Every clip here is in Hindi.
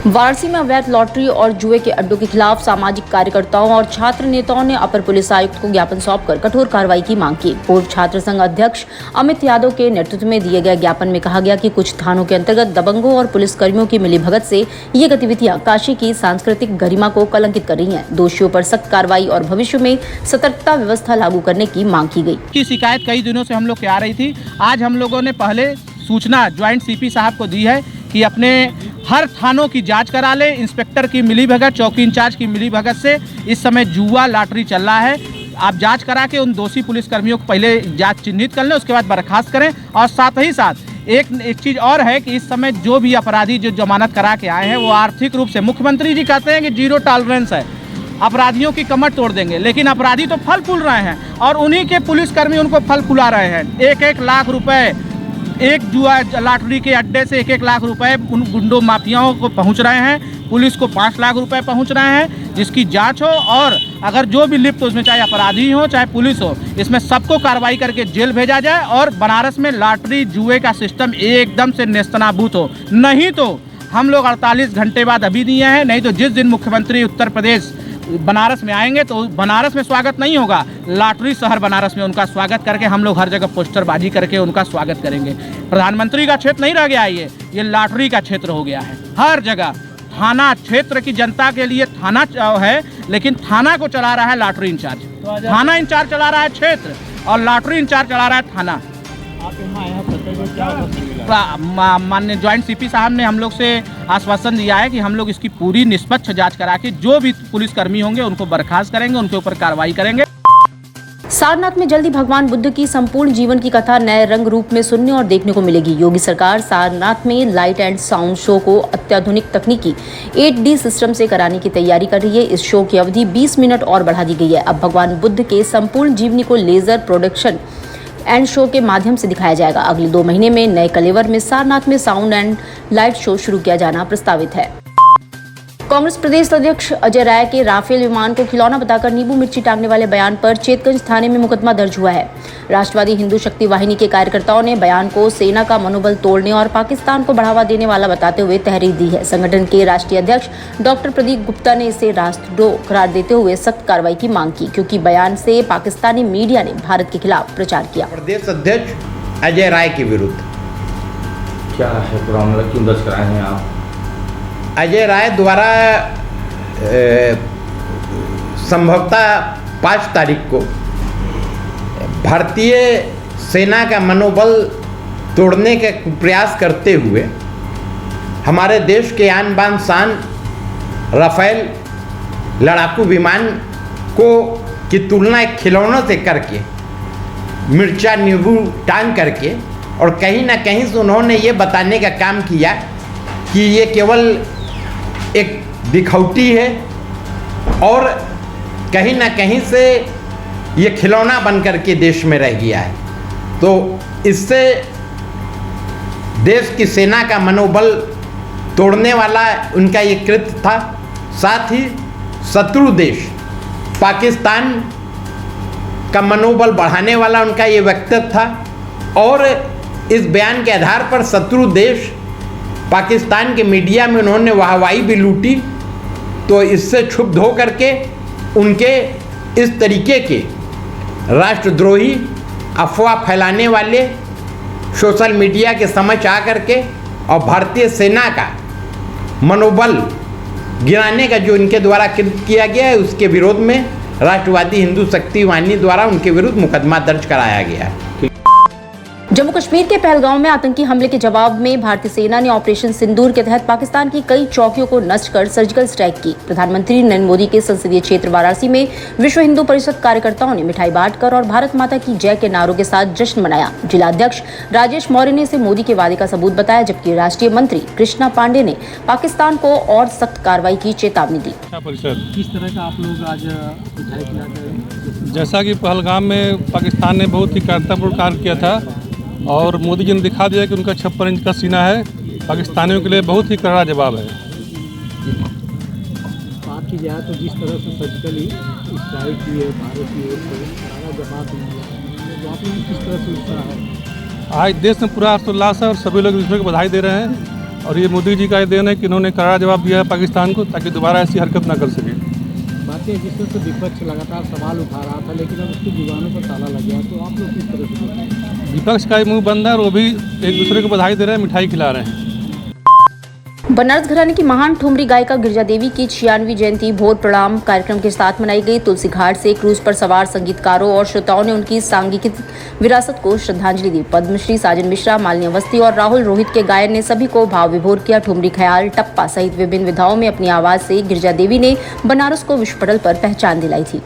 वाराणसी में अवैध लॉटरी और जुए के अड्डों के खिलाफ सामाजिक कार्यकर्ताओं और छात्र नेताओं ने अपर पुलिस आयुक्त को ज्ञापन सौंपकर कठोर कार्रवाई की मांग की। पूर्व छात्र संघ अध्यक्ष अमित यादव के नेतृत्व में दिए गए ज्ञापन में कहा गया कि कुछ थानों के अंतर्गत दबंगों और पुलिसकर्मियों की मिलीभगत से ये गतिविधियां काशी की सांस्कृतिक गरिमा को कलंकित कर रही हैं। दोषियों पर सख्त कार्रवाई और भविष्य में सतर्कता व्यवस्था लागू करने की मांग की गई। की शिकायत कई दिनों से हम लोग के आ रही थी। आज हम लोगों ने पहले सूचना ज्वाइंट सीपी साहब को दी है कि अपने हर थानों की जांच करा ले। इंस्पेक्टर की मिलीभगत, चौकी इंचार्ज की मिलीभगत से इस समय जुआ लॉटरी चल रहा है। आप जांच करा के उन दोषी पुलिसकर्मियों को पहले जांच चिन्हित कर लें, उसके बाद बर्खास्त करें। और साथ ही साथ एक चीज़ और है कि इस समय जो भी अपराधी जो जमानत करा के आए हैं वो आर्थिक रूप से, मुख्यमंत्री जी कहते हैं कि जीरो टॉलरेंस है, अपराधियों की कमर तोड़ देंगे, लेकिन अपराधी तो फल फूल रहे हैं और उन्हीं के पुलिसकर्मी उनको फल फुला रहे हैं। 1-1 लाख रुपए एक जुआ लॉटरी के अड्डे से 1-1 लाख रुपए उन गुंडों माफियाओं को पहुंच रहे हैं। पुलिस को 5 लाख रुपए पहुंच रहे हैं, जिसकी जांच हो और अगर जो भी लिप्त हो उसमें, चाहे अपराधी हो चाहे पुलिस हो, इसमें सबको कार्रवाई करके जेल भेजा जाए और बनारस में लॉटरी जुए का सिस्टम एकदम से नेस्तनाबूद हो। नहीं तो हम लोग 48 घंटे बाद अभी दिए हैं, नहीं तो जिस दिन मुख्यमंत्री उत्तर प्रदेश बनारस में आएंगे तो बनारस में स्वागत नहीं होगा, लॉटरी शहर बनारस में उनका स्वागत करके हम लोग हर जगह पोस्टरबाजी करके उनका स्वागत करेंगे। प्रधानमंत्री का क्षेत्र नहीं रह गया है, ये लॉटरी का क्षेत्र हो गया है। हर जगह थाना क्षेत्र की जनता के लिए थाना है, लेकिन थाना को चला रहा है लॉटरी इंचार्ज। थाना इंचार्ज चला रहा है क्षेत्र और लॉटरी इंचार्ज चला रहा है थाना। माननीय ज्वाइंट सीपी साहब ने हम लोग से आश्वासन दिया है कि हम लोग इसकी पूरी निष्पक्ष जांच करा के जो भी पुलिसकर्मी होंगे उनको बर्खास्त करेंगे, उनके ऊपर कार्रवाई करेंगे। सारनाथ में जल्दी भगवान बुद्ध की संपूर्ण जीवन की कथा नए रंग रूप में सुनने और देखने को मिलेगी। योगी सरकार सारनाथ में लाइट एंड साउंड शो को अत्याधुनिक तकनीकी 8D सिस्टम से कराने की तैयारी कर रही है। इस शो की अवधि 20 मिनट और बढ़ा दी गई है। अब भगवान बुद्ध के संपूर्ण जीवनी को लेजर प्रोडक्शन एंड शो के माध्यम से दिखाया जाएगा। अगले 2 महीने में नए कलेवर में सारनाथ में साउंड एंड लाइट शो शुरू किया जाना प्रस्तावित है। कांग्रेस प्रदेश अध्यक्ष अजय राय के राफेल विमान को खिलौना बताकर नींबू मिर्ची टांगने वाले बयान पर चेतगंज थाने में मुकदमा दर्ज हुआ है। राष्ट्रवादी हिंदू शक्ति वाहिनी के कार्यकर्ताओं ने बयान को सेना का मनोबल तोड़ने और पाकिस्तान को बढ़ावा देने वाला बताते हुए तहरीर दी है। संगठन के राष्ट्रीय अध्यक्ष डॉक्टर प्रदीप गुप्ता ने इसे राष्ट्रद्रोह करार देते हुए सख्त कार्रवाई की मांग की, क्योंकि बयान से पाकिस्तानी मीडिया ने भारत के खिलाफ प्रचार किया। प्रदेश अध्यक्ष अजय राय के विरुद्ध क्या है मामला, क्यों दर्ज कराए हैं आप? अजय राय द्वारा संभवतः 5 तारीख को भारतीय सेना का मनोबल तोड़ने का प्रयास करते हुए हमारे देश के आन बान शान राफेल लड़ाकू विमान को की तुलना एक खिलौनों से करके, मिर्चा नींबू टांग करके, और कहीं ना कहीं से उन्होंने ये बताने का काम किया कि ये केवल एक दिखौटी है और कहीं ना कहीं से ये खिलौना बन करके देश में रह गया है। तो इससे देश की सेना का मनोबल तोड़ने वाला उनका ये कृत्य था। साथ ही शत्रु देश पाकिस्तान का मनोबल बढ़ाने वाला उनका ये वक्तव्य था और इस बयान के आधार पर शत्रु देश पाकिस्तान के मीडिया में उन्होंने वाहवाही भी लूटी। तो इससे क्षुब्ध हो करके उनके इस तरीके के राष्ट्रद्रोही अफवाह फैलाने वाले सोशल मीडिया के समक्ष आ करके और भारतीय सेना का मनोबल गिराने का जो इनके द्वारा कृत्य किया गया है, उसके विरोध में राष्ट्रवादी हिंदू शक्ति वाहिनी द्वारा उनके विरुद्ध मुकदमा दर्ज कराया गया है। जम्मू कश्मीर के पहलगांव में आतंकी हमले के जवाब में भारतीय सेना ने ऑपरेशन सिंदूर के तहत पाकिस्तान की कई चौकियों को नष्ट कर सर्जिकल स्ट्राइक की। प्रधानमंत्री नरेंद्र मोदी के संसदीय क्षेत्र वाराणसी में विश्व हिंदू परिषद कार्यकर्ताओं ने मिठाई बांटकर और भारत माता की जय के नारों के साथ जश्न मनाया। जिलाध्यक्ष राजेश मौर्य ने इसे मोदी के वादे का सबूत बताया, जबकि राष्ट्रीय मंत्री कृष्णा पांडे ने पाकिस्तान को और सख्त कार्रवाई की चेतावनी दी। किस तरह का आप लोग आज मिठाई खिलाते? जैसा कि पहलगाम में पाकिस्तान ने बहुत ही कायरतापूर्ण कार्य किया था और मोदी जी ने दिखा दिया कि उनका 56 इंच का सीना है। पाकिस्तानियों के लिए बहुत ही कड़ा जवाब है। बात की जाए तो जिस तरह से सर्जिकली स्ट्राइक की है भारत की ओर से, कड़ा जवाब तो आप लोग किस तरह से उत्साह है? आज देश में पूरा हर्षोल्लास है और सभी लोग दूसरे को बधाई दे रहे हैं और ये मोदी जी का ये देन है कि इन्होंने करारा जवाब दिया है पाकिस्तान को, ताकि दोबारा ऐसी हरकत ना कर सके। बातें जिस तरह से विपक्ष लगातार सवाल उठा रहा था, लेकिन अब उसकी जुबानों पर ताला लग गया, तो आप लोग किस तरह से देखें? विपक्ष का मुंह बंद है और वो भी एक दूसरे को बधाई दे रहे हैं, मिठाई खिला रहे हैं। बनारस घराने की महान ठुमरी गायिका गिरजा देवी की 96वीं जयंती भोर प्रणाम कार्यक्रम के साथ मनाई गई। तुलसी घाट से क्रूज पर सवार संगीतकारों और श्रोताओं ने उनकी सांगीतिक विरासत को श्रद्धांजलि दी। पद्मश्री साजन मिश्रा, मालिनी अवस्थी और राहुल रोहित के गायन ने सभी को भाव विभोर किया। ठुमरी, ख्याल, टप्पा सहित विभिन्न विधाओं में अपनी आवाज से गिरजा देवी ने बनारस को विश्व पटल पर पहचान दिलाई थी।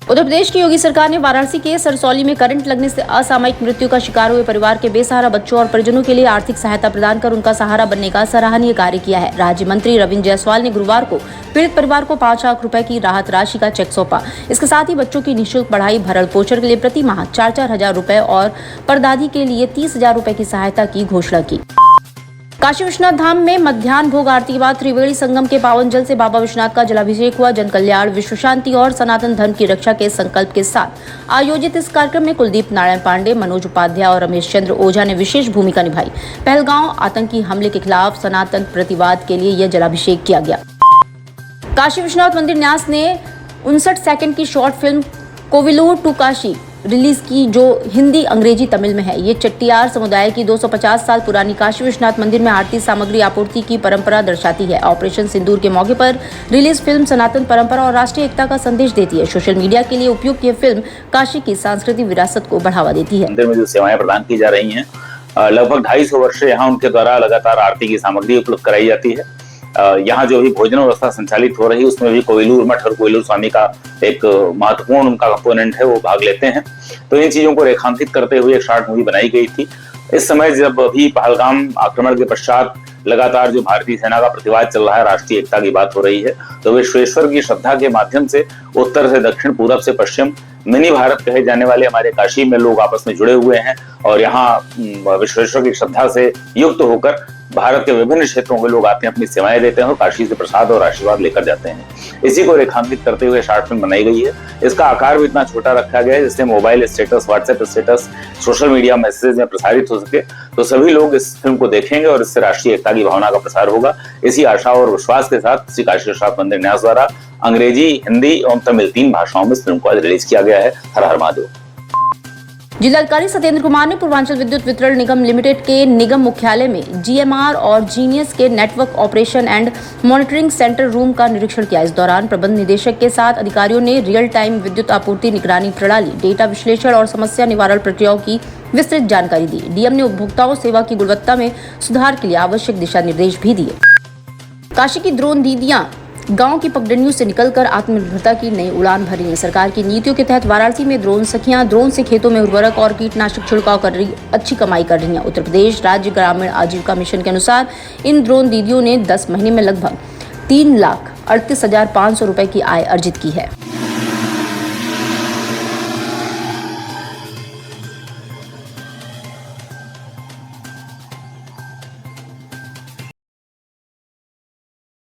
उत्तर प्रदेश की योगी सरकार ने वाराणसी के सरसौली में करंट लगने से असामयिक मृत्यु का शिकार हुए परिवार के बेसहारा बच्चों और परिजनों के लिए आर्थिक सहायता प्रदान कर उनका सहारा बनने का सराहनीय कार्य किया है। राज्य मंत्री रविंद्र जायसवाल ने गुरुवार को पीड़ित परिवार को 5 लाख रुपए की राहत राशि का चेक सौंपा। इसके साथ ही बच्चों की निःशुल्क पढ़ाई, भरण पोषण के लिए प्रति माह 4-4 हजार रुपए और परदादी के लिए 30,000 रुपए की सहायता की घोषणा की। काशी विश्वनाथ धाम में मध्याह्न भोग आरती के बाद त्रिवेणी संगम के पावन जल से बाबा विश्वनाथ का जलाभिषेक हुआ। जन कल्याण, विश्व शांति और सनातन धर्म की रक्षा के संकल्प के साथ आयोजित इस कार्यक्रम में कुलदीप नारायण पांडे, मनोज उपाध्याय और रमेश चंद्र ओझा ने विशेष भूमिका निभाई। पहलगांव आतंकी हमले के खिलाफ सनातन प्रतिवाद के लिए यह जलाभिषेक किया गया। काशी विश्वनाथ मंदिर न्यास ने 59 सेकंड की short film Kovilur to Kashi release की, जो हिंदी, अंग्रेजी, तमिल में है। ये चट्टियार समुदाय की 250 साल पुरानी काशी विश्वनाथ मंदिर में आरती सामग्री आपूर्ति की परंपरा दर्शाती है। ऑपरेशन सिंदूर के मौके पर रिलीज फिल्म सनातन परंपरा और राष्ट्रीय एकता का संदेश देती है। सोशल मीडिया के लिए उपयुक्त ये फिल्म काशी की सांस्कृतिक विरासत को बढ़ावा देती है। मंदिर में जो सेवाएं प्रदान की जा रही हैं, लगभग 250 वर्ष से यहाँ उनके द्वारा लगातार आरती की सामग्री उपलब्ध कराई जाती है। यहाँ जो भी भोजन व्यवस्था संचालित हो रही है, उसमें भी कोविलूर मठ और कोविलूर स्वामी का एक महत्वपूर्ण उनका कंपोनेंट है, वो भाग लेते हैं। तो इन चीजों को रेखांकित करते हुए एक शॉर्ट मूवी बनाई गई थी। इस समय जब अभी पहलगाम आक्रमण के पश्चात लगातार जो भारतीय सेना का प्रतिवाद चल रहा है, राष्ट्रीय एकता की बात हो रही है, तो विश्वेश्वर की श्रद्धा के माध्यम से उत्तर से दक्षिण, पूरब से पश्चिम, मिनी भारत कहे जाने वाले हमारे काशी में लोग आपस में जुड़े हुए हैं और यहाँ विश्वेश्वर की श्रद्धा से युक्त होकर भारत के विभिन्न क्षेत्रों के लोग आते हैं, अपनी सेवाएं देते हैं और काशी से प्रसाद और आशीर्वाद लेकर जाते हैं। इसी को रेखांकित करते हुए शॉर्ट फिल्म बनाई गई है। इसका आकार भी इतना छोटा रखा गया है जिससे mobile status, WhatsApp status, social media message में प्रसारित हो सके, तो सभी लोग इस फिल्म को देखेंगे और इससे राष्ट्रीय एकता की भावना का प्रसार होगा। इसी आशा और विश्वास के साथ श्री काशी विश्वनाथ मंदिर न्यास द्वारा अंग्रेजी, हिंदी और तमिल 3 भाषाओं में इस फिल्म को आज रिलीज किया गया है। हर हर महादेव। जिलाधिकारी सत्येंद्र कुमार ने पूर्वांचल विद्युत वितरण निगम लिमिटेड के निगम मुख्यालय में जीएमआर और जीनियस के network operation and monitoring centre room का निरीक्षण किया। इस दौरान प्रबंध निदेशक के साथ अधिकारियों ने रियल टाइम विद्युत आपूर्ति निगरानी प्रणाली, डेटा विश्लेषण और समस्या निवारण प्रक्रियाओं की विस्तृत जानकारी दी। डीएम ने उपभोक्ताओं सेवा की गुणवत्ता में सुधार के लिए आवश्यक दिशा निर्देश भी दिए। काशी की ड्रोन दीदियां गांव की पगडंडियों से निकलकर आत्मनिर्भरता की नई उड़ान भर रही है। सरकार की नीतियों के तहत वाराणसी में ड्रोन सखियां ड्रोन से खेतों में उर्वरक और कीटनाशक छिड़काव कर रही अच्छी कमाई कर रही हैं। उत्तर प्रदेश राज्य ग्रामीण आजीविका मिशन के अनुसार इन ड्रोन दीदियों ने 10 महीने में लगभग 3,38,500 रुपए की आय अर्जित की है।